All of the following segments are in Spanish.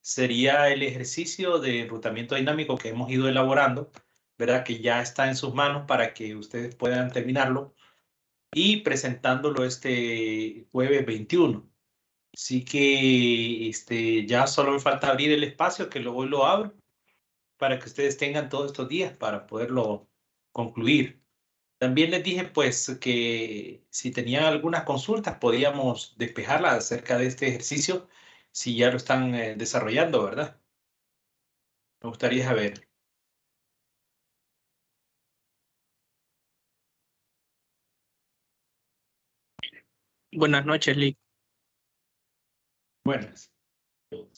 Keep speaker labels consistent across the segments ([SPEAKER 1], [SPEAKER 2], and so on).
[SPEAKER 1] sería el ejercicio de enrutamiento dinámico que hemos ido elaborando, ¿verdad? Que ya está en sus manos para que ustedes puedan terminarlo y presentándolo este jueves 21. Así que ya solo me falta abrir el espacio, que luego lo abro, para que ustedes tengan todos estos días para poderlo concluir. También les dije pues que si tenían algunas consultas podíamos despejarlas acerca de este ejercicio si ya lo están desarrollando, ¿verdad? Me gustaría saber.
[SPEAKER 2] Buenas noches, Lick.
[SPEAKER 1] Buenas.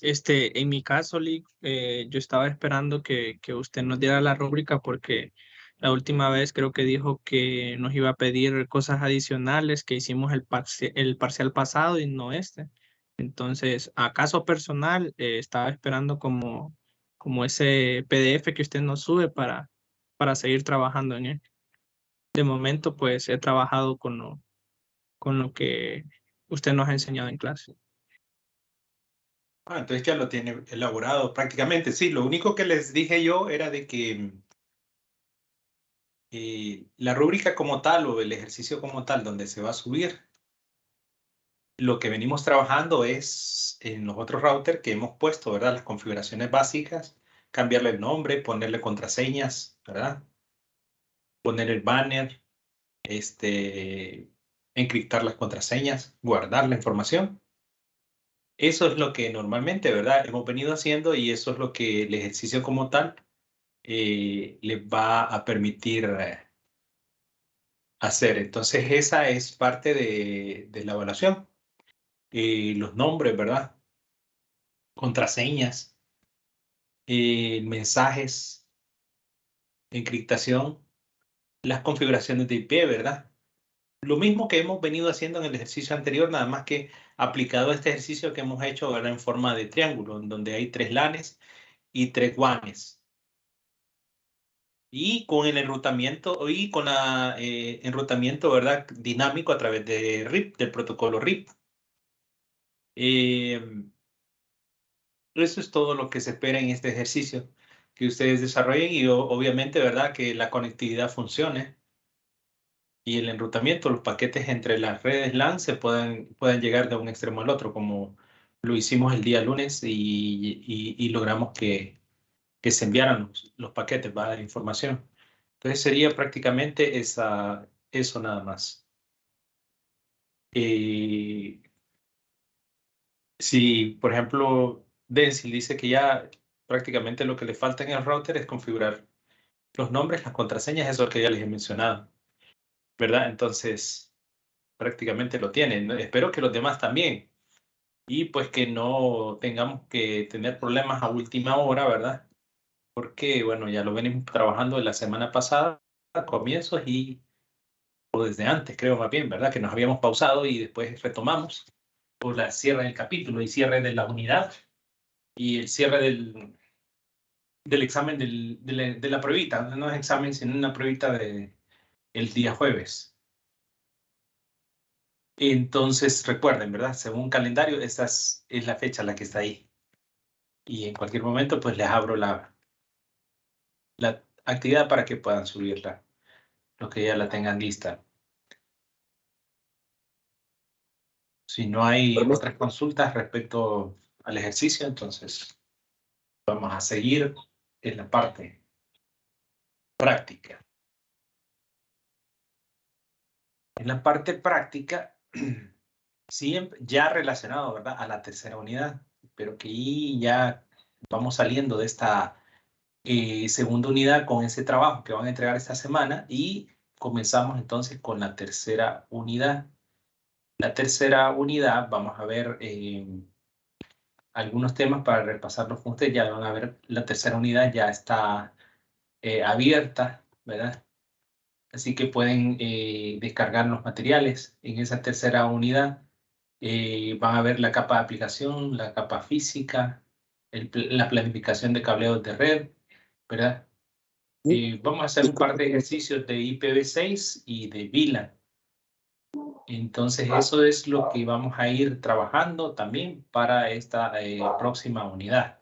[SPEAKER 2] En mi caso, Lick, yo estaba esperando que usted nos diera la rúbrica porque la última vez creo que dijo que nos iba a pedir cosas adicionales que hicimos el parcial pasado y no este. Entonces, a caso personal, estaba esperando como ese PDF que usted nos sube para seguir trabajando en él. De momento, pues he trabajado con lo que usted nos ha enseñado en clase.
[SPEAKER 1] Entonces ya lo tiene elaborado prácticamente. Sí, lo único que les dije yo era de que la rúbrica como tal o el ejercicio como tal donde se va a subir, lo que venimos trabajando es en los otros routers que hemos puesto, ¿verdad? Las configuraciones básicas, cambiarle el nombre, ponerle contraseñas, ¿verdad? Poner el banner, encriptar las contraseñas, guardar la información. Eso es lo que normalmente, ¿verdad? Hemos venido haciendo y eso es lo que el ejercicio como tal les va a permitir hacer. Entonces, esa es parte de la evaluación. Los nombres, ¿verdad? Contraseñas, mensajes, encriptación, las configuraciones de IP, ¿verdad? Lo mismo que hemos venido haciendo en el ejercicio anterior, nada más que aplicado a este ejercicio que hemos hecho, ¿verdad? En forma de triángulo, en donde hay 3 LANes y 3 WANes. Y con el enrutamiento y con la enrutamiento, ¿verdad? Dinámico a través de RIP, del protocolo RIP. Eso es todo lo que se espera en este ejercicio que ustedes desarrollen y obviamente, ¿verdad? Que la conectividad funcione y el enrutamiento, los paquetes entre las redes LAN se puedan llegar de un extremo al otro, como lo hicimos el día lunes y logramos que se enviaran los paquetes, ¿verdad? De información. Entonces sería prácticamente eso nada más. Si, por ejemplo, Densil dice que ya prácticamente lo que le falta en el router es configurar los nombres, las contraseñas, eso que ya les he mencionado, ¿verdad? Entonces, prácticamente lo tienen. Espero que los demás también. Y pues que no tengamos que tener problemas a última hora, ¿verdad? Porque, bueno, ya lo venimos trabajando la semana pasada, a comienzos o desde antes, creo más bien, ¿verdad? Que nos habíamos pausado y después retomamos por la cierre del capítulo y cierre de la unidad y el cierre del examen de la pruebita. No es examen, sino una pruebita el día jueves. Entonces, recuerden, ¿verdad? Según calendario, esta es la fecha la que está ahí. Y en cualquier momento, pues les abro la actividad para que puedan subirla, los que ya la tengan lista. Si no hay otras consultas respecto al ejercicio, entonces vamos a seguir en la parte práctica. En la parte práctica, siempre ya relacionado, ¿verdad? A la tercera unidad, pero que ahí ya vamos saliendo de esta segunda unidad con ese trabajo que van a entregar esta semana y comenzamos entonces con la tercera unidad. La tercera unidad, vamos a ver algunos temas para repasarlos con ustedes. Ya van a ver, la tercera unidad ya está abierta, ¿verdad? Así que pueden descargar los materiales en esa tercera unidad. Van a ver la capa de aplicación, la capa física, la planificación de cableos de red, ¿verdad? Vamos a hacer un par de ejercicios de IPv6 y de VLAN. Entonces, eso es lo que vamos a ir trabajando también para esta próxima unidad,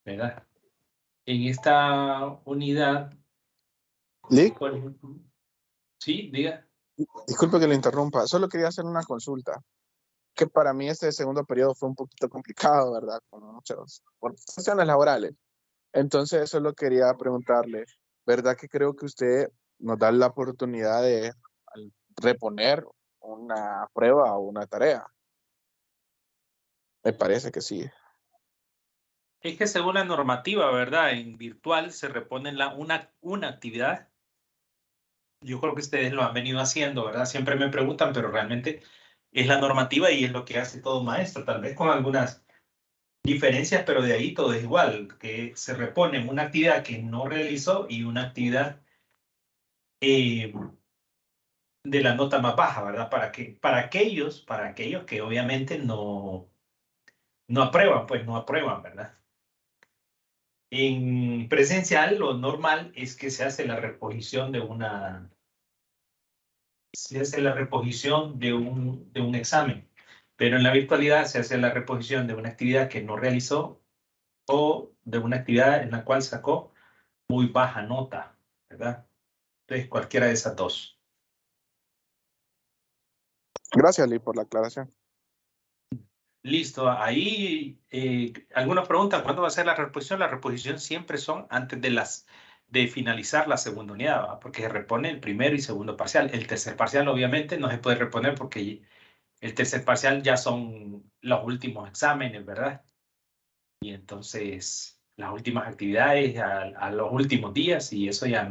[SPEAKER 1] ¿verdad? En esta unidad,
[SPEAKER 3] Lick,
[SPEAKER 1] por ejemplo, sí, diga.
[SPEAKER 3] disculpe que le interrumpa, solo quería hacer una consulta, que para mí este segundo periodo fue un poquito complicado, ¿verdad? Por cuestiones laborales. Entonces, solo quería preguntarle, ¿verdad que creo que usted nos da la oportunidad de reponer una prueba o una tarea? Me parece que sí.
[SPEAKER 1] Es que según la normativa, ¿verdad? En virtual se repone una actividad. Yo creo que ustedes lo han venido haciendo, ¿verdad? Siempre me preguntan, pero realmente es la normativa y es lo que hace todo maestro, tal vez con algunas diferencias, pero de ahí todo es igual, que se repone una actividad que no realizó y una actividad eh, de la nota más baja, ¿verdad? Para aquellos que obviamente no aprueban, pues no aprueban, ¿verdad? En presencial, lo normal es que se hace la reposición de un examen, pero en la virtualidad se hace la reposición de una actividad que no realizó o de una actividad en la cual sacó muy baja nota, ¿verdad? Entonces, cualquiera de esas dos.
[SPEAKER 3] Gracias, Lick, por la aclaración.
[SPEAKER 1] Listo, ahí algunas preguntas, ¿cuándo va a ser la reposición? La reposición siempre son antes de finalizar la segunda unidad, ¿verdad? Porque se repone el primero y segundo parcial. El tercer parcial obviamente no se puede reponer porque el tercer parcial ya son los últimos exámenes, ¿verdad? Y entonces las últimas actividades a los últimos días y eso ya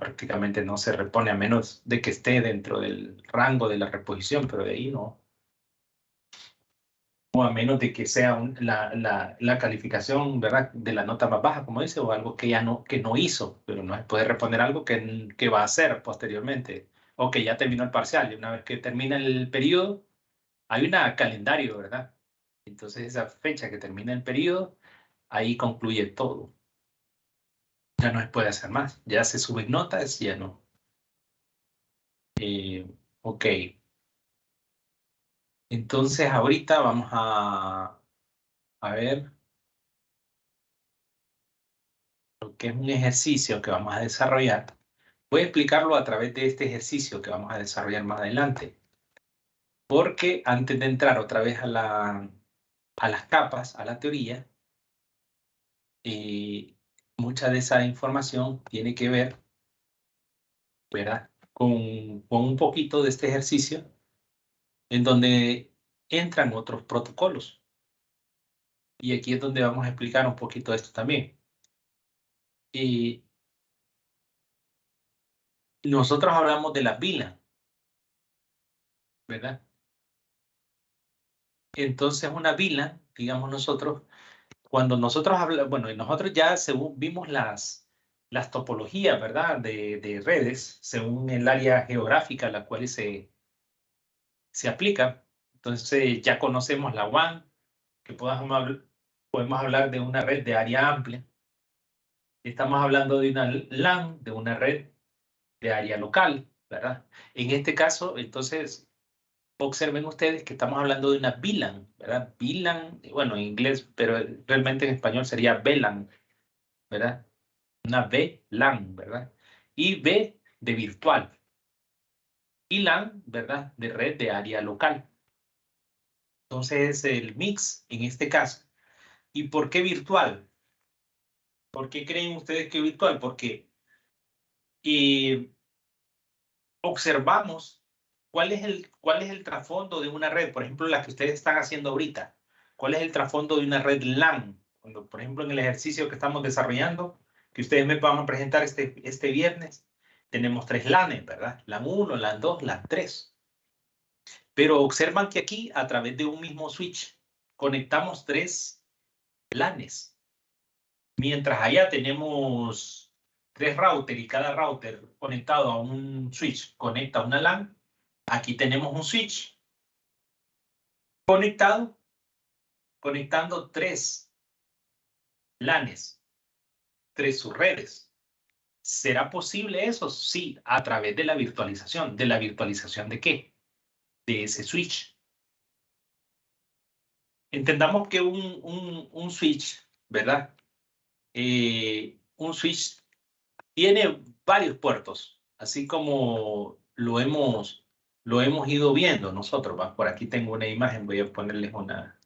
[SPEAKER 1] prácticamente no se repone a menos de que esté dentro del rango de la reposición, pero de ahí no. O a menos de que sea la calificación, ¿verdad? De la nota más baja, como dice, o algo que no hizo, pero no se puede reponer algo que va a hacer posteriormente, o que ya terminó el parcial. Y una vez que termina el periodo, hay un calendario, ¿verdad? Entonces esa fecha que termina el periodo, ahí concluye todo. Ya no se puede hacer más. Ya se suben notas, ya no. Ok. Entonces ahorita vamos a ver lo que es un ejercicio que vamos a desarrollar. Voy a explicarlo a través de este ejercicio que vamos a desarrollar más adelante. Porque antes de entrar otra vez a las capas, a la teoría, mucha de esa información tiene que ver, ¿verdad? Con un poquito de este ejercicio en donde entran otros protocolos. Y aquí es donde vamos a explicar un poquito esto también. Y nosotros hablamos de la VLAN, ¿verdad? Entonces una VLAN, digamos nosotros, cuando nosotros hablamos, bueno, nosotros ya según vimos las topologías, ¿verdad? De redes, según el área geográfica a la cual se aplica. Entonces ya conocemos la WAN, que podemos hablar de una red de área amplia. Estamos hablando de una LAN, de una red de área local, ¿verdad? En este caso, entonces, observen ustedes que estamos hablando de una VLAN, ¿verdad? VLAN, bueno, en inglés, pero realmente en español sería VLAN, ¿verdad? Una VLAN, ¿verdad? Y V de virtual. Y LAN, ¿verdad? De red de área local. Entonces, el mix en este caso. ¿Y por qué virtual? ¿Por qué creen ustedes que virtual? Porque observamos cuál es el trasfondo de una red, por ejemplo, la que ustedes están haciendo ahorita. ¿Cuál es el trasfondo de una red LAN? Cuando, por ejemplo, en el ejercicio que estamos desarrollando, que ustedes me van a presentar este viernes, tenemos 3 LANes, ¿verdad? LAN 1, LAN 2, LAN 3. Pero observan que aquí, a través de un mismo switch, conectamos 3 LANes. Mientras allá tenemos 3 routers y cada router conectado a un switch conecta a una LAN, aquí tenemos un switch conectando 3 LANes, 3 subredes. ¿Será posible eso? Sí, a través de la virtualización. ¿De la virtualización de qué? De ese switch. Entendamos que un switch, ¿verdad? Un switch tiene varios puertos, así como lo hemos ido viendo nosotros. ¿Va? Por aquí tengo una imagen, voy a ponerles una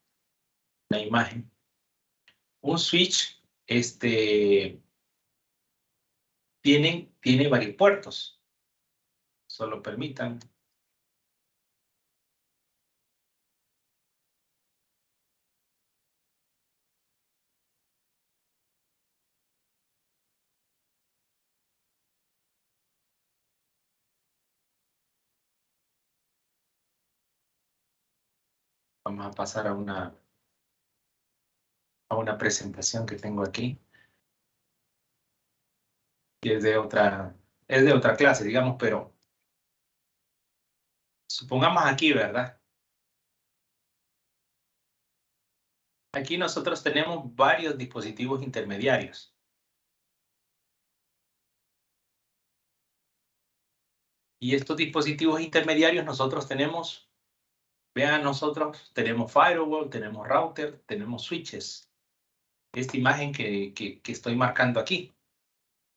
[SPEAKER 1] imagen. Un switch tiene varios puertos. Solo permitan. Vamos a pasar a una presentación que tengo aquí. Que es de otra clase, digamos, pero supongamos aquí, ¿verdad? Aquí nosotros tenemos varios dispositivos intermediarios. Y estos dispositivos intermediarios nosotros tenemos, vean, nosotros tenemos firewall, tenemos router, tenemos switches. Esta imagen que estoy marcando aquí.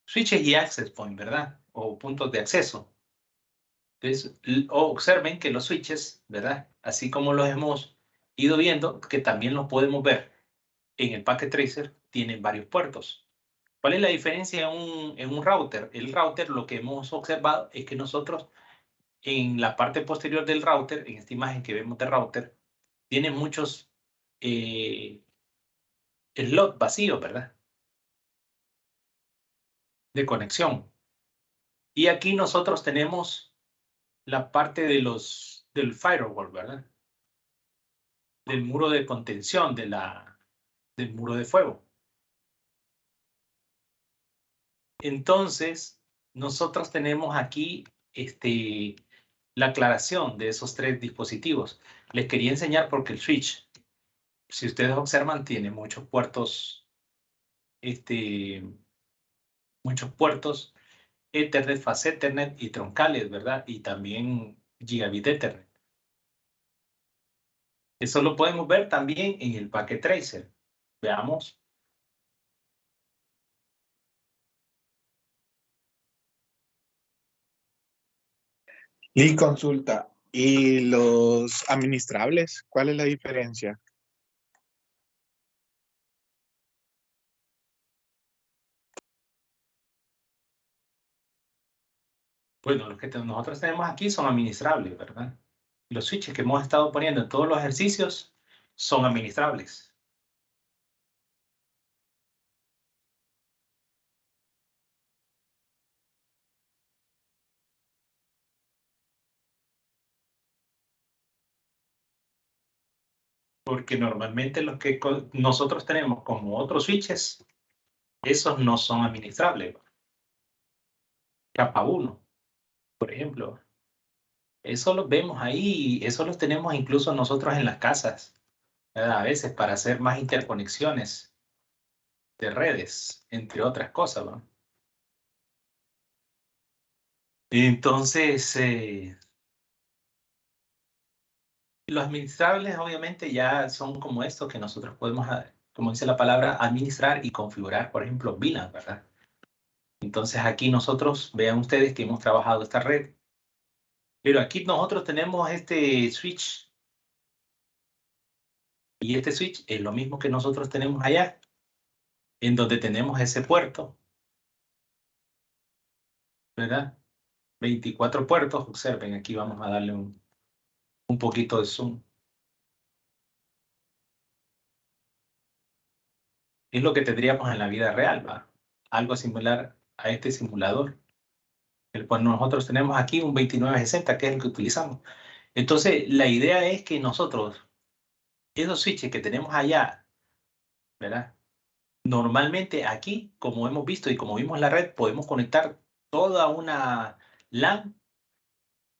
[SPEAKER 1] Switches y access point, ¿verdad? O puntos de acceso. Entonces, observen que los switches, ¿verdad? Así como los hemos ido viendo, que también los podemos ver en el Packet Tracer, tienen varios puertos. ¿Cuál es la diferencia en un router? El router, lo que hemos observado es que nosotros en la parte posterior del router, en esta imagen que vemos de router, tiene muchos slots vacíos, ¿verdad? De conexión. Y aquí nosotros tenemos la parte del firewall, ¿verdad? Del muro de contención, del muro de fuego. Entonces, nosotros tenemos aquí la aclaración de esos tres dispositivos. Les quería enseñar porque el switch, si ustedes observan, tiene muchos puertos, Ethernet, Fast Ethernet y troncales, ¿verdad? Y también Gigabit Ethernet. Eso lo podemos ver también en el Packet Tracer. Veamos.
[SPEAKER 3] Y consulta, ¿y los administrables? ¿Cuál es la diferencia?
[SPEAKER 1] Bueno, los que nosotros tenemos aquí son administrables, ¿verdad? Los switches que hemos estado poniendo en todos los ejercicios son administrables. Porque normalmente los que nosotros tenemos como otros switches, esos no son administrables. Capa 1, por ejemplo. Eso los vemos ahí, eso los tenemos incluso nosotros en las casas, ¿verdad? A veces para hacer más interconexiones de redes, entre otras cosas, ¿no? Entonces, los administrables obviamente ya son como estos que nosotros podemos, como dice la palabra, administrar y configurar, por ejemplo, VLAN, ¿verdad? Entonces aquí nosotros, vean ustedes que hemos trabajado esta red, pero aquí nosotros tenemos este switch y este switch es lo mismo que nosotros tenemos allá, en donde tenemos ese puerto, ¿verdad? 24 puertos, observen, aquí vamos a darle un poquito de zoom. Es lo que tendríamos en la vida real, ¿va? Algo similar a este simulador, el cual nosotros tenemos aquí un 2960, que es el que utilizamos. Entonces, la idea es que nosotros, esos switches que tenemos allá, ¿verdad? Normalmente aquí, como hemos visto y como vimos la red, podemos conectar toda una LAN,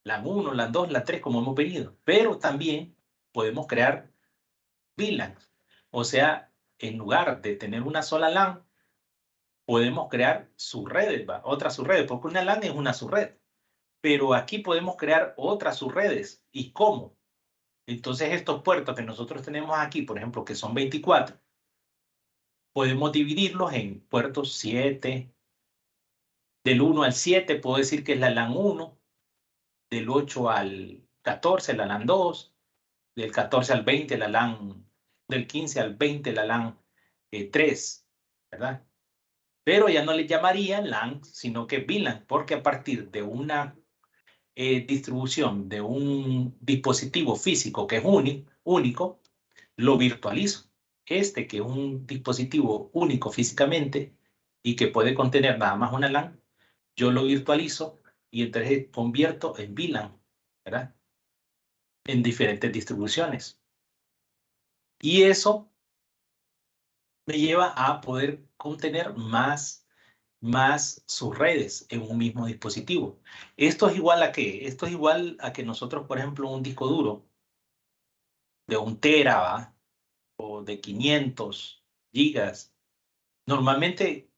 [SPEAKER 1] LAN 1, LAN 2, LAN 3, como hemos venido. Pero también podemos crear VLANs. O sea, en lugar de tener una sola LAN, podemos crear subredes, ¿va? Otras subredes, porque una LAN es una subred. Pero aquí podemos crear otras subredes. ¿Y cómo? Entonces estos puertos que nosotros tenemos aquí, por ejemplo, que son 24, podemos dividirlos en puertos 7. Del 1 al 7 puedo decir que es la LAN 1. Del 8 al 14 la LAN 2. Del 14 al 20 la LAN. Del 15 al 20 la LAN 3. ¿Verdad? Pero ya no le llamaría LAN, sino que VLAN, porque a partir de una distribución de un dispositivo físico que es único, lo virtualizo. Este que es un dispositivo único físicamente y que puede contener nada más una LAN, yo lo virtualizo y entonces convierto en VLAN, ¿verdad? En diferentes distribuciones. Y eso me lleva a poder contener más subredes en un mismo dispositivo. ¿Esto es igual a qué? Esto es igual a que nosotros, por ejemplo, un disco duro de 1 tera, ¿va? O de 500 gigas. Normalmente,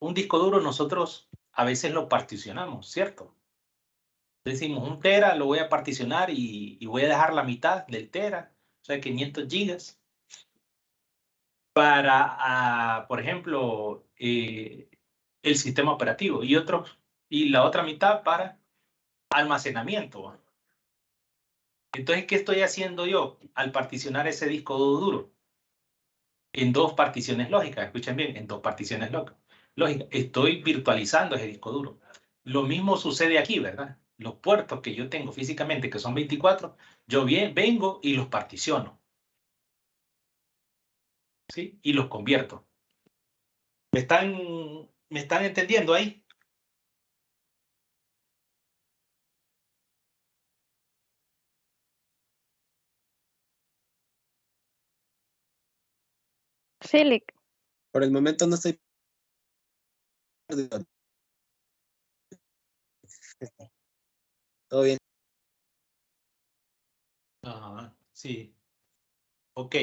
[SPEAKER 1] un disco duro nosotros a veces lo particionamos, ¿cierto? Decimos 1 tera, lo voy a particionar y voy a dejar la mitad del tera, o sea, 500 gigas, para, por ejemplo, el sistema operativo y la otra mitad para almacenamiento. Entonces, ¿qué estoy haciendo yo al particionar ese disco duro? En 2 particiones lógicas, escuchen bien, en 2 particiones lógicas. Estoy virtualizando ese disco duro. Lo mismo sucede aquí, ¿verdad? Los puertos que yo tengo físicamente, que son 24, yo vengo y los particiono. ¿Sí? Y los convierto. ¿Me están entendiendo ahí?
[SPEAKER 4] Sí, Lick.
[SPEAKER 5] Por el momento no estoy perdido. Todo bien.
[SPEAKER 1] Ajá, sí. Ok,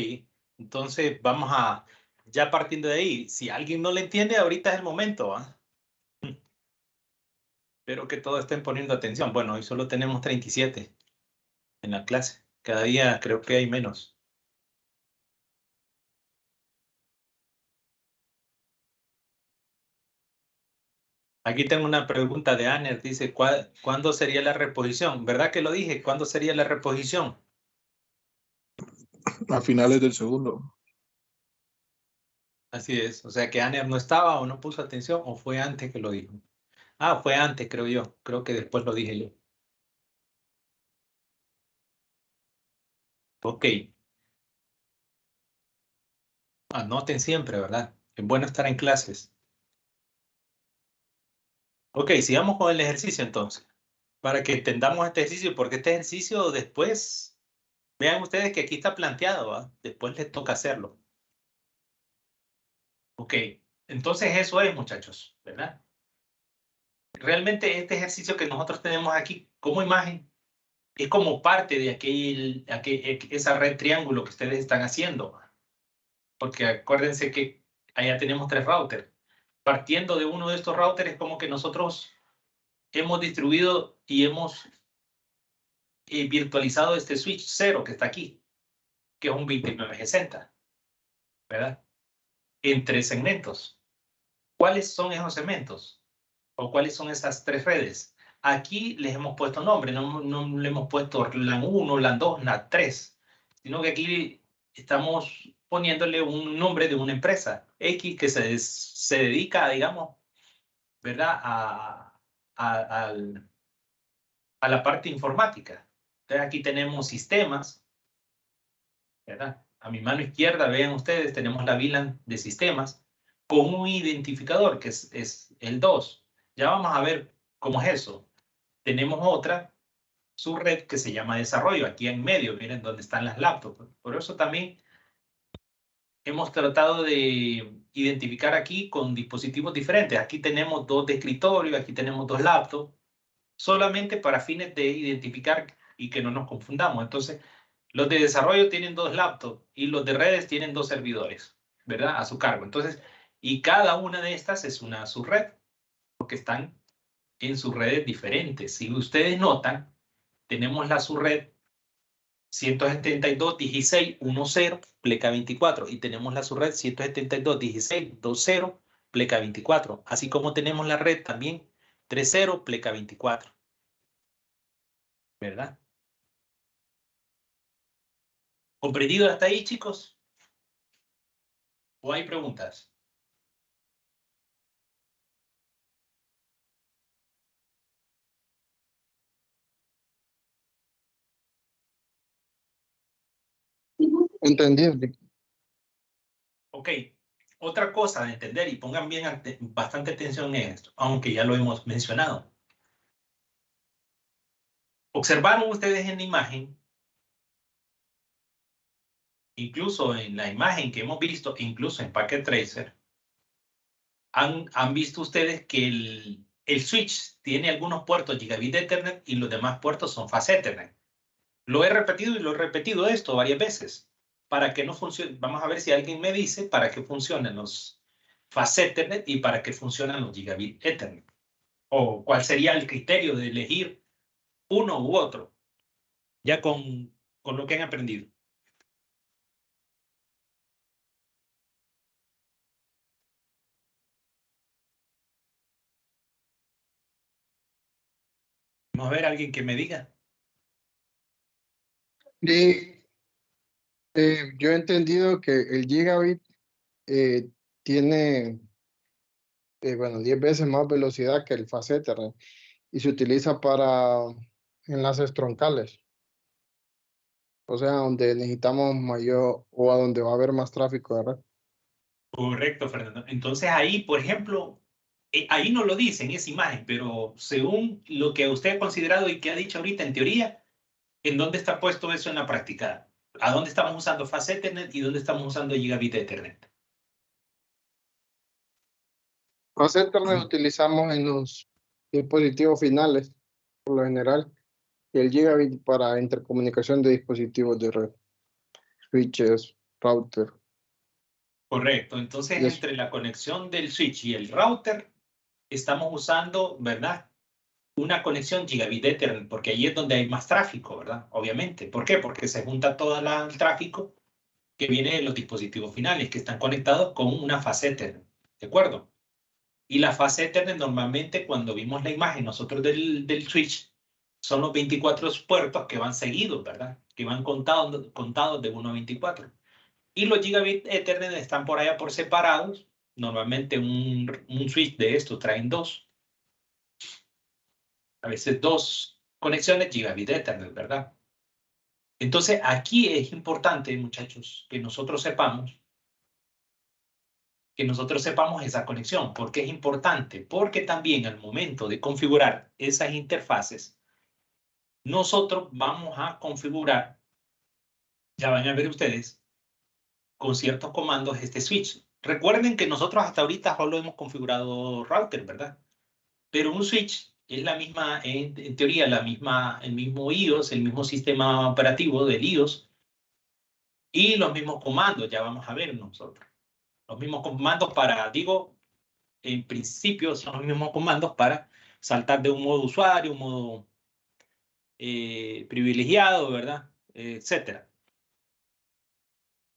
[SPEAKER 1] entonces vamos a, ya partiendo de ahí, si alguien no le entiende, ahorita es el momento, ¿ah? Espero que todos estén poniendo atención. Bueno, hoy solo tenemos 37 en la clase. Cada día creo que hay menos. Aquí tengo una pregunta de Aner. Dice, ¿cuándo sería la reposición? ¿Verdad que lo dije? ¿Cuándo sería la reposición?
[SPEAKER 3] A finales del segundo.
[SPEAKER 1] Así es. O sea que Aner no estaba o no puso atención o fue antes que lo dijo. Ah, fue antes, creo yo. Creo que después lo dije yo. Ok. Anoten siempre, ¿verdad? Es bueno estar en clases. Ok, sigamos con el ejercicio entonces. Para que entendamos este ejercicio, porque este ejercicio después, vean ustedes que aquí está planteado, ¿va? Después les toca hacerlo. Ok, entonces eso es, muchachos, ¿verdad? Realmente este ejercicio que nosotros tenemos aquí como imagen es como parte de esa red triángulo que ustedes están haciendo. Porque acuérdense que allá tenemos 3 routers. Partiendo de uno de estos routers es como que nosotros hemos distribuido y hemos virtualizado este switch 0 que está aquí, que es un 2960, ¿verdad? En 3 segmentos. ¿Cuáles son esos segmentos? ¿O cuáles son esas 3 redes? Aquí les hemos puesto nombre, no le hemos puesto LAN 1, LAN 2, LAN 3, sino que aquí estamos poniéndole un nombre de una empresa X que se dedica, digamos, ¿verdad? A la parte informática. Entonces aquí tenemos sistemas, ¿verdad? A mi mano izquierda, vean ustedes, tenemos la VLAN de sistemas con un identificador que es el 2. Ya vamos a ver cómo es eso. Tenemos otra subred que se llama desarrollo, aquí en medio, miren dónde están las laptops. Por eso también hemos tratado de identificar aquí con dispositivos diferentes. Aquí tenemos 2 de escritorio, aquí tenemos 2 laptops, solamente para fines de identificar y que no nos confundamos. Entonces, los de desarrollo tienen 2 laptops y los de redes tienen 2 servidores, ¿verdad? A su cargo. Entonces, Y cada una de estas es una subred, porque están en subredes diferentes. Si ustedes notan, tenemos la subred 172.16.1.0 pleca 24 y tenemos la subred 172.16.2.0 pleca 24, así como tenemos la red también 3.0 pleca 24, ¿verdad? ¿Comprendido hasta ahí, chicos? ¿O hay preguntas?
[SPEAKER 3] Entendible.
[SPEAKER 1] Ok. Otra cosa de entender, y pongan bien bastante atención en esto, aunque ya lo hemos mencionado. Observaron ustedes en la imagen, incluso en la imagen que hemos visto, incluso en Packet Tracer, han visto ustedes que el switch tiene algunos puertos gigabit de Ethernet y los demás puertos son fast Ethernet. Lo he repetido y lo he repetido esto varias veces. Para que no funcione, vamos a ver si alguien me dice para qué funcionan los fast Ethernet y para qué funcionan los gigabit Ethernet. O cuál sería el criterio de elegir uno u otro, ya con lo que han aprendido. Vamos a ver a alguien que me diga.
[SPEAKER 4] Sí, yo he entendido que el gigabit tiene, bueno, 10 veces más velocidad que el fast Ethernet y se utiliza para enlaces troncales, o sea, donde necesitamos mayor o a donde va a haber más tráfico de red.
[SPEAKER 1] Correcto, Fernando. Entonces ahí, por ejemplo, ahí no lo dice en esa imagen, pero según lo que usted ha considerado y que ha dicho ahorita en teoría, ¿en dónde está puesto eso en la práctica? ¿A dónde estamos usando Fast Ethernet y dónde estamos usando Gigabit Ethernet?
[SPEAKER 4] Fast Ethernet utilizamos en los dispositivos finales, por lo general, y el gigabit para intercomunicación de dispositivos de red, switches, router.
[SPEAKER 1] Correcto. Entonces,
[SPEAKER 4] Yes.
[SPEAKER 1] entre la conexión del switch y el router, estamos usando, ¿verdad? Una conexión Gigabit Ethernet, porque ahí es donde hay más tráfico, ¿verdad? Obviamente. ¿Por qué? Porque se junta todo el tráfico que viene de los dispositivos finales, que están conectados con una fase Ethernet, ¿de acuerdo? Y la fase Ethernet normalmente cuando vimos la imagen nosotros del switch, son los 24 puertos que van seguidos, ¿verdad? Que van contados de 1 a 24. Y los Gigabit Ethernet están por allá por separados. Normalmente un switch de estos traen dos. A veces dos conexiones Gigabit Ethernet, ¿verdad? Entonces aquí es importante, muchachos, que nosotros sepamos esa conexión. ¿Por qué es importante? Porque también al momento de configurar esas interfaces, nosotros vamos a configurar, ya van a ver ustedes, con ciertos comandos este switch. Recuerden que nosotros hasta ahorita solo hemos configurado router, ¿verdad? Pero un switch es la misma, en teoría, el mismo iOS, el mismo sistema operativo del iOS y los mismos comandos, ya vamos a ver nosotros. Los mismos comandos para, digo, en principio son los mismos comandos para saltar de un modo usuario, un modo privilegiado, ¿verdad? Etcétera.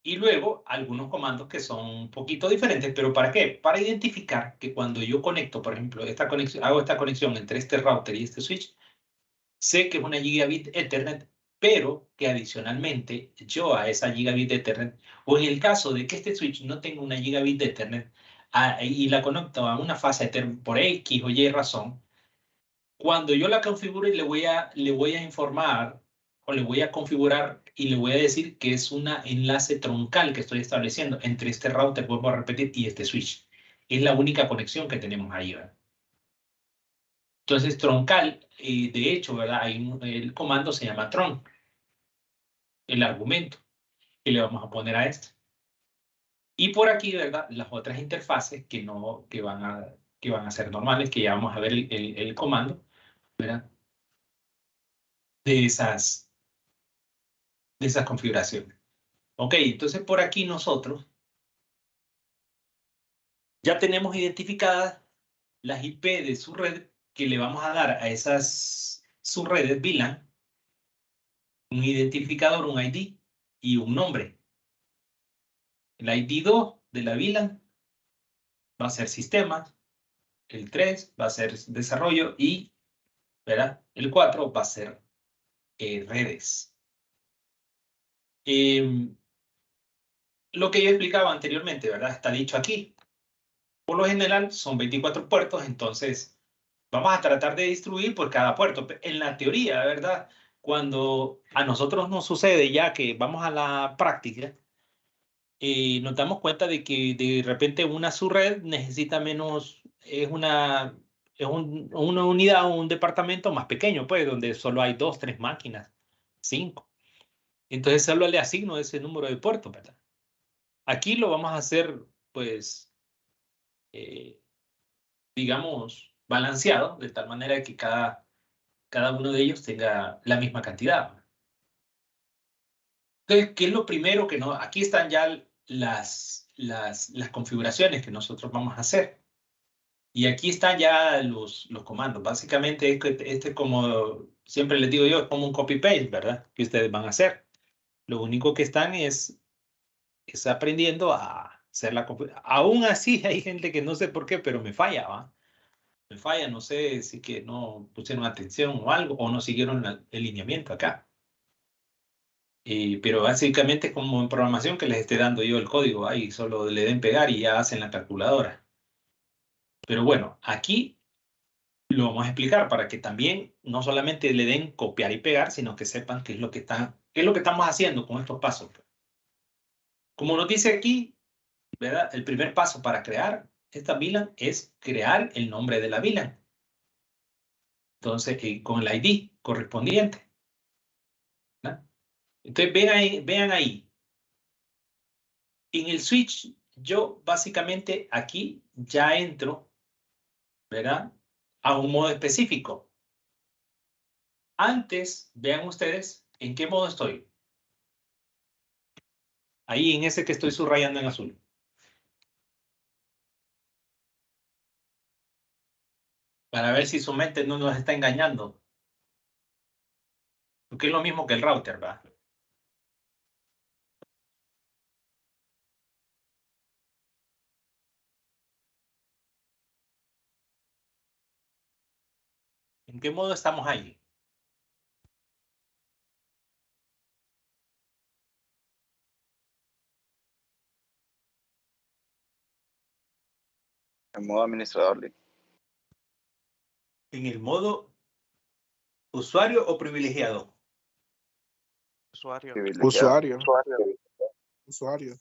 [SPEAKER 1] Y luego algunos comandos que son un poquito diferentes, pero ¿para qué? Para identificar que cuando yo conecto, por ejemplo, hago esta conexión entre este router y este switch, sé que es una gigabit Ethernet, pero que adicionalmente yo a esa gigabit Ethernet, o en el caso de que este switch no tenga una gigabit Ethernet y la conecto a una fase Ethernet por X o Y razón, cuando yo la configure le voy a informar o le voy a configurar y le voy a decir que es un enlace troncal que estoy estableciendo entre este router, vuelvo a repetir, y este switch. Es la única conexión que tenemos ahí, ¿verdad? Entonces, troncal, de hecho, ¿verdad? El comando se llama tron, el argumento que le vamos a poner a esto. Y por aquí, ¿verdad? Las otras interfaces que van a ser normales, que ya vamos a ver el comando, ¿verdad? De esas configuraciones. Ok, entonces por aquí nosotros Ya tenemos identificadas las IP de su red que le vamos a dar a esas subredes VLAN, un identificador, un ID y un nombre. El ID 2 de la VLAN va a ser sistemas, el 3 va a ser desarrollo y, ¿verdad?, el 4 va a ser redes. Lo que yo explicaba anteriormente, ¿verdad?, está dicho aquí. Por lo general son 24 puertos, entonces vamos a tratar de distribuir por cada puerto. En la teoría, ¿verdad?, cuando a nosotros nos sucede ya que vamos a la práctica, nos damos cuenta de que de repente una subred necesita menos, una unidad o un departamento más pequeño, pues, donde solo hay 2, 3 máquinas, 5. Entonces solo le asigno ese número de puertos, ¿verdad? Aquí lo vamos a hacer, pues, digamos, balanceado, de tal manera que cada uno de ellos tenga la misma cantidad. Entonces, ¿qué es lo primero que no? Aquí están ya las configuraciones que nosotros vamos a hacer. Y aquí están ya los comandos. Básicamente, este, como siempre les digo yo, es como un copy-paste, ¿verdad?, que ustedes van a hacer. Lo único que están es aprendiendo a hacer la configuración. Aún así, hay gente que no sé por qué, pero me falla, ¿va? Me falla, no sé si que no pusieron atención o algo, o no siguieron el lineamiento acá. Pero básicamente es como en programación que les esté dando yo el código ahí, solo le den pegar y ya hacen la calculadora. Pero bueno, aquí lo vamos a explicar para que también no solamente le den copiar y pegar, sino que sepan qué es lo que estamos haciendo con estos pasos. Como nos dice aquí, ¿verdad?, el primer paso para crear esta VLAN es crear el nombre de la VLAN. Entonces, con el ID correspondiente, ¿verdad? Entonces, vean ahí. En el switch, yo básicamente aquí ya entro, ¿verdad?, a un modo específico. Antes, vean ustedes en qué modo estoy. Ahí en ese que estoy subrayando en azul. Para ver si su mente no nos está engañando. Porque es lo mismo que el router, ¿verdad? ¿En qué modo estamos ahí?
[SPEAKER 6] En modo administrador, Lee.
[SPEAKER 1] ¿En el modo usuario o privilegiado?
[SPEAKER 7] Usuario.
[SPEAKER 3] Usuario. Usuario.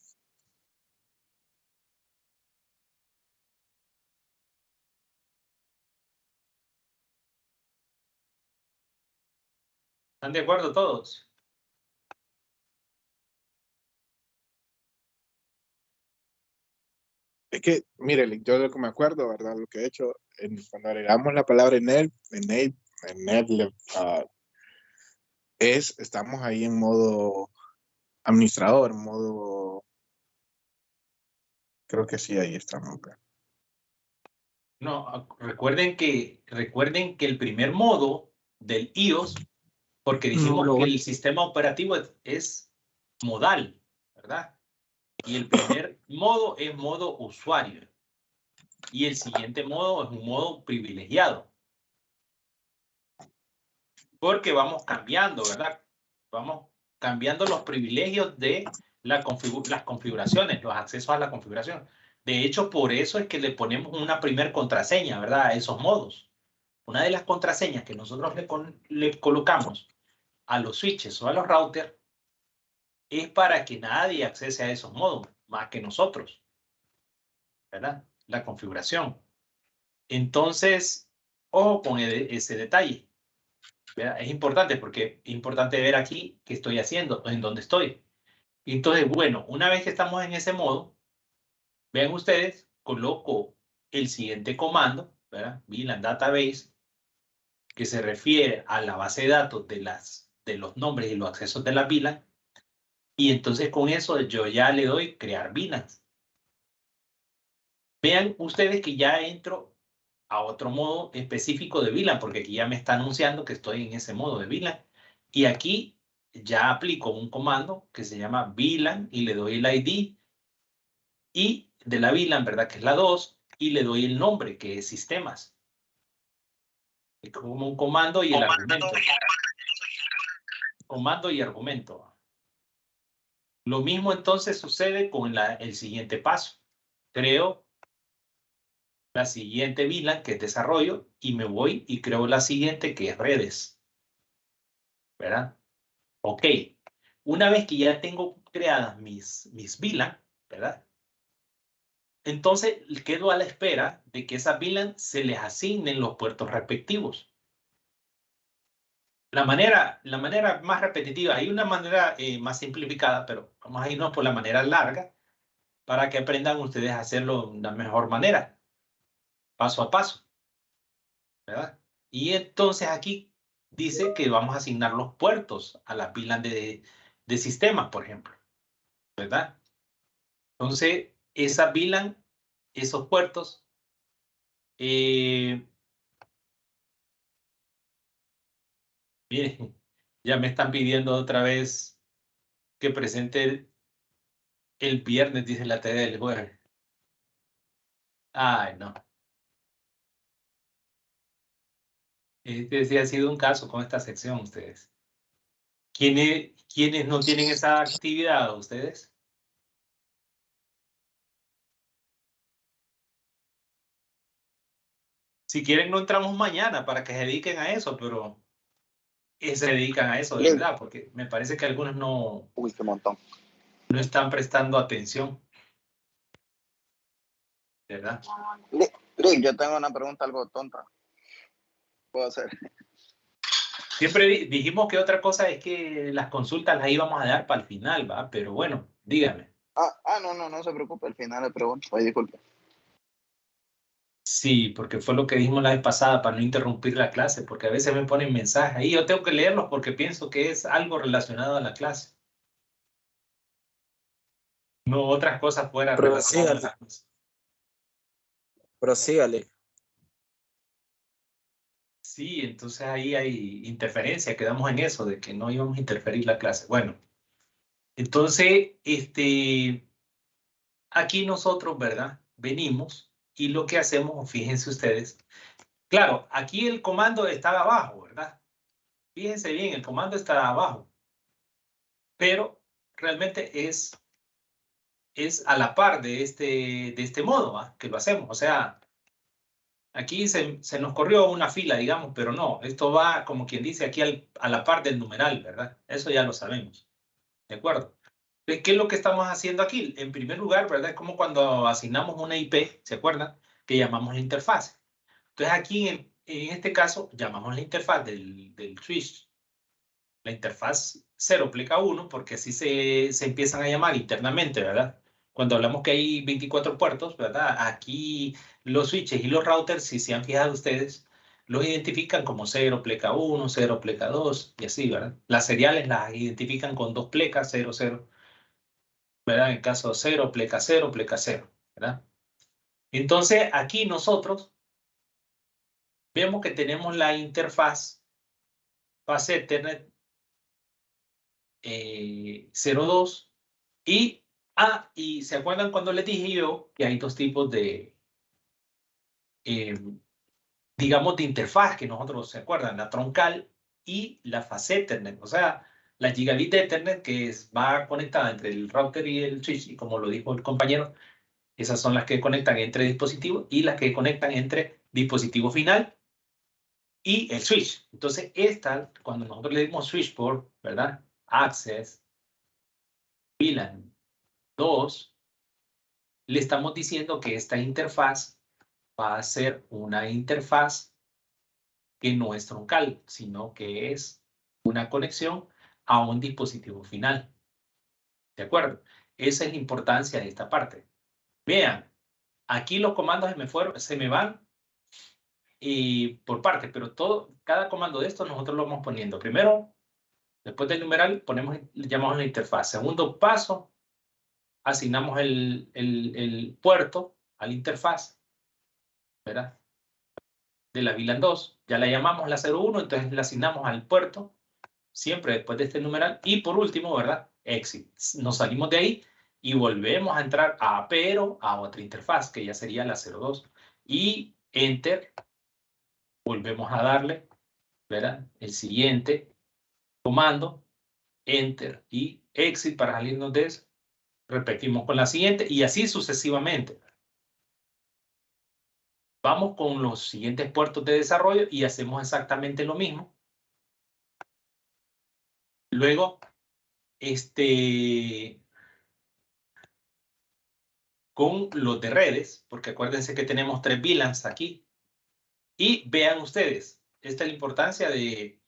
[SPEAKER 1] ¿Están de acuerdo todos?
[SPEAKER 3] Es que, mire, yo lo que me acuerdo, ¿verdad? Lo que he hecho, cuando agregamos la palabra enable, estamos ahí en modo administrador, modo, creo que sí, ahí estamos.
[SPEAKER 1] No, recuerden que el primer modo del iOS, porque dijimos que el sistema operativo es modal, ¿verdad? Y el primer modo es modo usuario. Y el siguiente modo es un modo privilegiado. Porque vamos cambiando, ¿verdad? Vamos cambiando los privilegios de las configuraciones, los accesos a la configuración. De hecho, por eso es que le ponemos una primer contraseña, ¿verdad?, a esos modos. Una de las contraseñas que nosotros le colocamos a los switches o a los routers es para que nadie accese a esos modos, más que nosotros, ¿verdad? La configuración. Entonces, ojo con ese detalle, ¿verdad? Es importante porque es importante ver aquí qué estoy haciendo, en dónde estoy. Entonces, bueno, una vez que estamos en ese modo, vean ustedes, coloco el siguiente comando, ¿verdad? VLAN database, que se refiere a la base de datos de los nombres y los accesos de la VLAN. Y entonces con eso yo ya le doy crear VLANs. Vean ustedes que ya entro a otro modo específico de VLAN, porque aquí ya me está anunciando que estoy en ese modo de VLAN. Y aquí ya aplico un comando que se llama VLAN y le doy el ID y de la VLAN, ¿verdad? Que es la 2, y le doy el nombre, que es sistemas. Es como un comando y el argumento. Comando y argumento. Lo mismo entonces sucede con el siguiente paso. Creo la siguiente VLAN, que es desarrollo, y me voy y creo la siguiente, que es redes. ¿Verdad? Ok. Una vez que ya tengo creadas mis VLAN, ¿verdad? Entonces quedo a la espera de que esas VLAN se les asignen los puertos respectivos. La manera más repetitiva, hay una manera más simplificada, pero vamos a irnos por la manera larga para que aprendan ustedes a hacerlo de una mejor manera, paso a paso, ¿verdad? Y entonces aquí dice que vamos a asignar los puertos a las VLAN de sistemas, por ejemplo, ¿verdad? Entonces, esa VLAN, esos puertos, miren, ya me están pidiendo otra vez que presente el viernes, dice la tarea del jueves. Ay, no. Este sí ha sido un caso con esta sección, ustedes. ¿Quiénes no tienen esa actividad, ustedes? Si quieren, no entramos mañana para que se dediquen a eso, pero se dedican a eso, de verdad, porque me parece que algunos no,
[SPEAKER 5] Uy, qué montón.
[SPEAKER 1] no están prestando atención. ¿Verdad?
[SPEAKER 5] Rick, yo tengo una pregunta algo tonta. ¿Puedo hacer?
[SPEAKER 1] Siempre dijimos que otra cosa es que las consultas las íbamos a dar para el final, ¿va? Pero bueno, dígame.
[SPEAKER 5] No se preocupe, al final le pregunto. Ay, disculpe.
[SPEAKER 1] Sí, porque fue lo que dijimos la vez pasada para no interrumpir la clase, porque a veces me ponen mensajes ahí, yo tengo que leerlos porque pienso que es algo relacionado a la clase. No otras cosas fuera relacionadas a la clase.
[SPEAKER 6] Prosígale.
[SPEAKER 1] Sí, entonces ahí hay interferencia, quedamos en eso, de que no íbamos a interferir la clase. Bueno, entonces, aquí nosotros, ¿verdad? Venimos y lo que hacemos, fíjense ustedes, claro, aquí el comando está abajo, ¿verdad? Fíjense bien, el comando está abajo, pero realmente es a la par de este modo, ¿va? Que lo hacemos. O sea, aquí se nos corrió una fila, digamos, pero no, esto va, como quien dice, aquí a la par del numeral, ¿verdad? Eso ya lo sabemos, ¿de acuerdo? Entonces, ¿qué es lo que estamos haciendo aquí? En primer lugar, ¿verdad? Es como cuando asignamos una IP, ¿se acuerdan? Que llamamos la interfaz. Entonces, aquí en este caso, llamamos la interfaz del switch, la interfaz 0 pleca 1, porque así se empiezan a llamar internamente, ¿verdad? Cuando hablamos que hay 24 puertos, ¿verdad? Aquí los switches y los routers, si se han fijado ustedes, los identifican como 0 pleca 1, 0 pleca 2 y así, ¿verdad? Las seriales las identifican con 2 plecas, 0, 0, ¿verdad? En el caso 0, pleca 0, pleca 0, ¿verdad? Entonces, aquí nosotros vemos que tenemos la interfaz fase Ethernet 02 y ¿se acuerdan cuando les dije yo que hay dos tipos de, digamos, de interfaz que nosotros, ¿se acuerdan? La troncal y la fase Ethernet, o sea, la gigabit de Ethernet que va conectada entre el router y el switch, y como lo dijo el compañero, esas son las que conectan entre dispositivos y las que conectan entre dispositivo final y el switch. Entonces, esta, cuando nosotros le dimos switchboard, ¿verdad? Access, VLAN 2, le estamos diciendo que esta interfaz va a ser una interfaz que no es troncal, sino que es una conexión a un dispositivo final. ¿De acuerdo? Esa es la importancia de esta parte. Vean, aquí los comandos se me van por partes, pero cada comando de estos nosotros lo vamos poniendo. Primero, después del numeral, llamamos la interfaz. Segundo paso, asignamos el puerto a la interfaz, ¿verdad? De la VLAN 2. Ya la llamamos la 01, entonces le asignamos al puerto, siempre después de este numeral. Y por último, ¿verdad? Exit. Nos salimos de ahí y volvemos a entrar pero a otra interfaz, que ya sería la 02. Y Enter. Volvemos a darle, ¿verdad? El siguiente comando, Enter y Exit para salirnos de eso. Repetimos con la siguiente y así sucesivamente. Vamos con los siguientes puertos de desarrollo y hacemos exactamente lo mismo. Luego, con los de redes, porque acuérdense que tenemos 3 VLANs aquí. Y vean ustedes, esta es la importancia de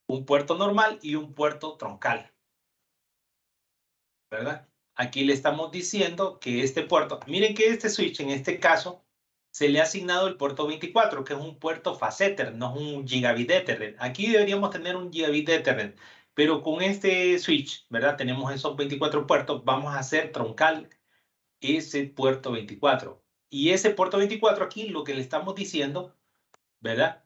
[SPEAKER 1] un puerto normal y un puerto troncal, ¿verdad? Aquí le estamos diciendo que este puerto, miren que este switch en este caso se le ha asignado el puerto 24, que es un puerto fast Ethernet, no es un gigabit Ethernet. Aquí deberíamos tener un gigabit Ethernet, pero con este switch, ¿verdad? Tenemos esos 24 puertos, vamos a hacer troncal ese puerto 24. Y ese puerto 24 aquí lo que le estamos diciendo, ¿verdad?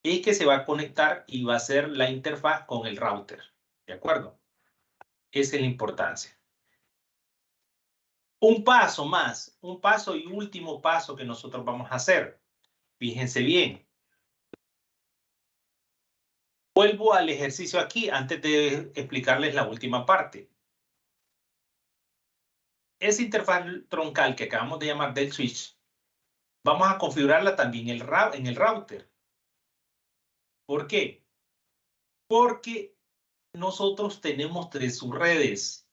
[SPEAKER 1] Es que se va a conectar y va a ser la interfaz con el router, ¿de acuerdo? Esa es la importancia. Un paso más, un paso y último paso que nosotros vamos a hacer. Fíjense bien. Vuelvo al ejercicio aquí antes de explicarles la última parte. Esa interfaz troncal que acabamos de llamar del switch, vamos a configurarla también en el router. ¿Por qué? Porque nosotros tenemos 3 subredes.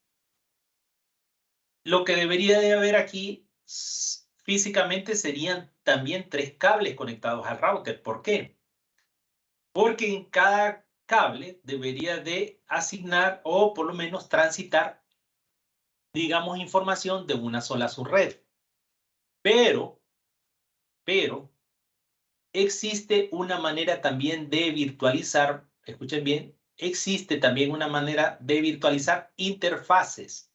[SPEAKER 1] Lo que debería de haber aquí físicamente serían también 3 cables conectados al router. ¿Por qué? Porque en cada cable debería de asignar o por lo menos transitar, digamos, información de una sola subred. Pero existe una manera también de virtualizar, escuchen bien, existe también una manera de virtualizar interfaces.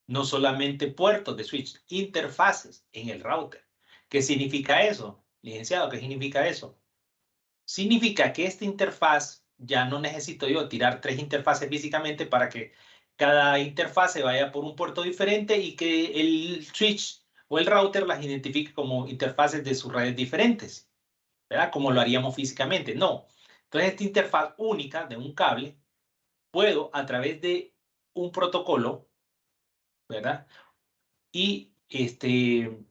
[SPEAKER 1] No solamente puertos de switch, interfaces en el router. ¿Qué significa eso? Licenciado, ¿qué significa eso? Significa que esta interfaz ya no necesito yo tirar 3 interfaces físicamente para que cada interfase vaya por un puerto diferente y que el switch o el router las identifique como interfaces de sus redes diferentes, ¿verdad? Como lo haríamos físicamente. No. Entonces, esta interfaz única de un cable, puedo a través de un protocolo, ¿verdad? Y de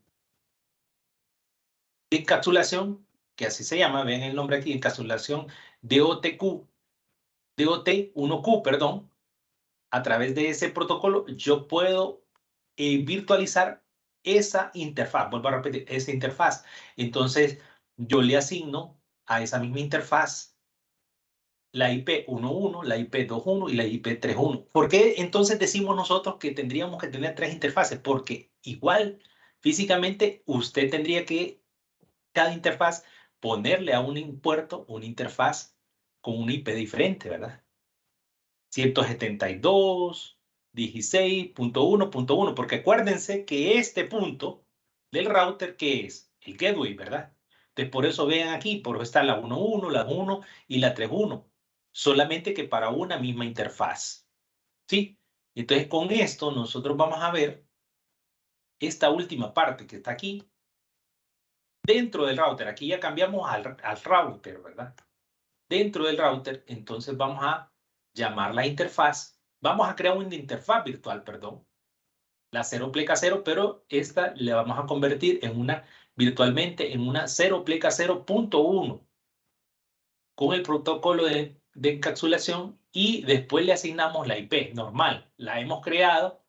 [SPEAKER 1] encapsulación, que así se llama, ven el nombre aquí, encapsulación DOT1Q, perdón, a través de ese protocolo yo puedo virtualizar esa interfaz, vuelvo a repetir, esa interfaz. Entonces, yo le asigno a esa misma interfaz la IP 11, la IP 21 y la IP 31. ¿Por qué entonces decimos nosotros que tendríamos que tener 3 interfaces? Porque igual, físicamente, usted tendría que, cada interfaz, ponerle a un puerto una interfaz con una IP diferente, ¿verdad? 172.16.1.1, porque acuérdense que este punto del router, ¿qué es? El gateway, ¿verdad? Entonces, por eso vean aquí, por eso está la 11, la 1 y la 31, solamente que para una misma interfaz, ¿sí? Entonces, con esto nosotros vamos a ver esta última parte que está aquí, dentro del router. Aquí ya cambiamos al router, ¿verdad? Dentro del router, entonces vamos a llamar la interfaz. Vamos a crear una interfaz virtual, perdón. La 0 pleca 0, pero esta le vamos a convertir en una, virtualmente, en una 0 pleca 0.1 con el protocolo de encapsulación y después le asignamos la IP normal. La hemos creado,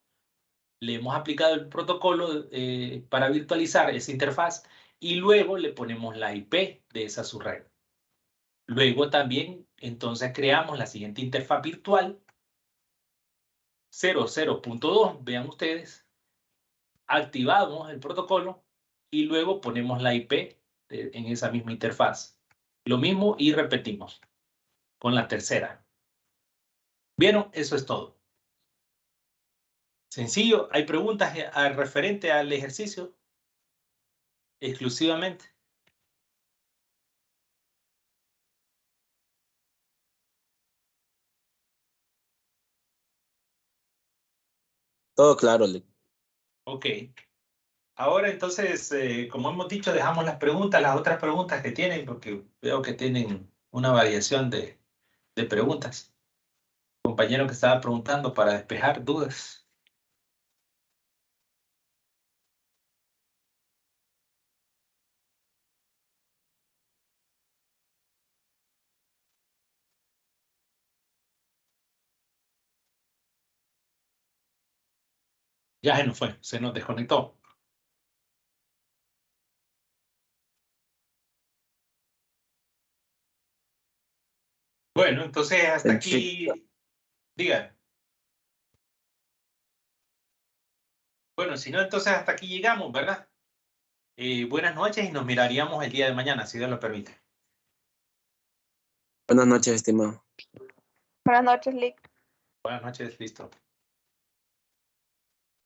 [SPEAKER 1] le hemos aplicado el protocolo para virtualizar esa interfaz y luego le ponemos la IP de esa subred. Luego también, entonces, creamos la siguiente interfaz virtual, 00.2, vean ustedes, activamos el protocolo y luego ponemos la IP en esa misma interfaz. Lo mismo y repetimos con la tercera. ¿Vieron? Eso es todo. Sencillo. ¿Hay preguntas referente al ejercicio? Exclusivamente.
[SPEAKER 6] Todo claro, Lick.
[SPEAKER 1] Ok. Ahora entonces, como hemos dicho, dejamos las preguntas, las otras preguntas que tienen, porque veo que tienen una variación de preguntas. Compañero que estaba preguntando para despejar dudas. Ya se nos fue, se nos desconectó. Bueno, entonces hasta aquí, diga. Bueno, si no, entonces hasta aquí llegamos, ¿verdad? Buenas noches y nos miraríamos el día de mañana, si Dios lo permite.
[SPEAKER 6] Buenas noches, estimado.
[SPEAKER 8] Buenas noches, Lick.
[SPEAKER 1] Buenas noches, listo.